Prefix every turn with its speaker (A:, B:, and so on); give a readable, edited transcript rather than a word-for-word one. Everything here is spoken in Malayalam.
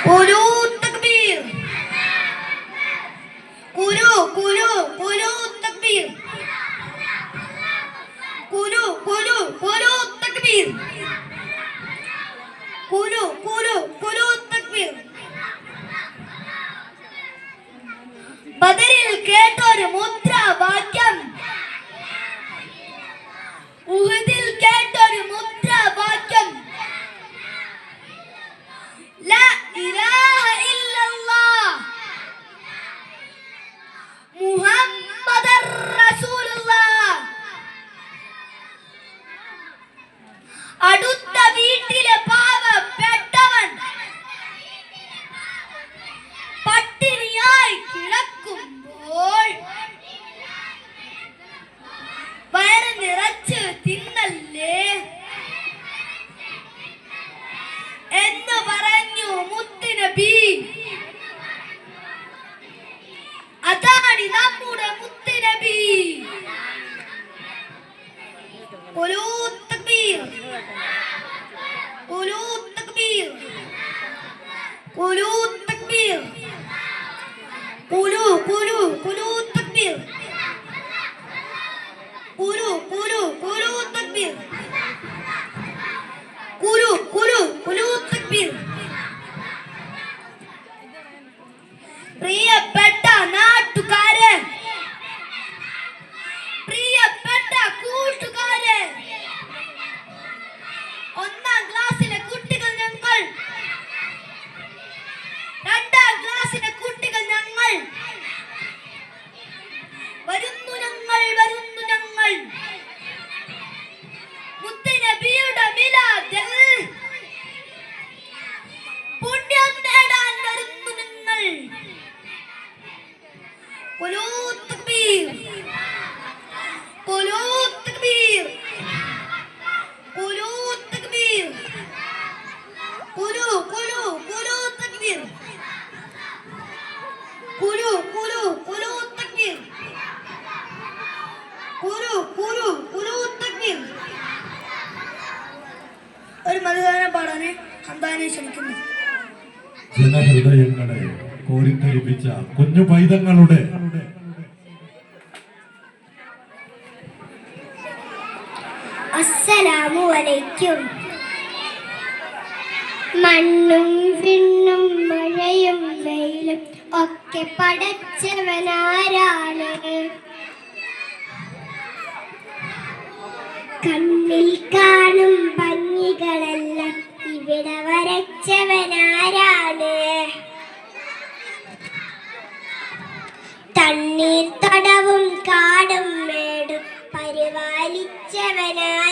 A: കുലു തക്ബീർ കുലു കുലു കുലു തക്ബീർ കുലു കുലു കുലു തക്ബീർ കുലു കുലു കുലു തക്ബീർ ബദറിൽ കേട്ടൊരു മുദ്രാവാക്യം ഉഹദിൽ കേട്ടൊരു മുദ്രാവാക്യം ലാ ഇലാഹ ഇല്ലല്ലാഹ് മുഹമ്മദർ റസൂലുള്ളാഹ്. അടുത്ത വീട്ടിലെ പാവപ്പെട്ടവൻ പട്ടിണിയായി കിടക്കുമ്പോൾ വയറ് നിറച്ച് തിന്നല്ലേ എന്ന് പറഞ്ഞു മുത്തുനബി. അതാണ് നമ്മുടെ മുത്തുനബി. ഖുലൂ തക്ബീർ ഖുലൂ തക്ബീർ ഖുലൂ തക്ബീർ ഖുലൂ ഖുലൂ ഖുലൂ തക്ബീർ ഖുലൂ ഖുലൂ ഖുലൂ തക്ബീർ ഖുലൂ ഖുലൂ ഖുലൂ തക്ബീർ. പ്രിയപ്പെട്ട നാട്ടുകാരെ, പ്രിയപ്പെട്ട കൂട്ടുകാരെ, ഒന്നാം ക്ലാസ്സിലെ കുട്ടികൾ ഞങ്ങൾ, രണ്ടാം ക്ലാസ്സിലെ കുട്ടികൾ ഞങ്ങൾ, വരുന്നു ഞങ്ങൾ വരുന്നു ഞങ്ങൾ മുത്തുനബിയുടെ മിലാദിൽ പുണ്യം നേടാൻ വരുന്നു നിങ്ങൾ. ഖുലൂ തക്ബീർ ഖുലൂ തക്ബീർ ഖുലൂ തക്ബീർ ഖുലൂ ഖുലൂ ഖുലൂ തക്ബീർ ഖുലൂ ഖുലൂ ഖുലൂ തക്ബീർ ഖുലൂ ഖുലൂ ഖുലൂ തക്ബീർ. ഒരു മധുഗാനം പാടാനെ ഹംദാനെ ക്ഷണിക്കുന്നു.
B: ജനഹൃദയങ്ങളെ കോരിത്തരിപ്പിച്ച കുഞ്ഞു പൈതങ്ങളുടെ
C: അസ്സലാമു അലൈക്കും. മണ്ണും വിണ്ണും മഴയും വെയിലും ഒക്കെ പടച്ചവനാരാണ്? കണ്ണിൽ കാണും ഭംഗികളെല്ലാം ഇവിടെ വരച്ചവനാരാണ്? തണ്ണീർ തടവും കാടും മേടും പരിപാലിച്ചവനാരാണ്?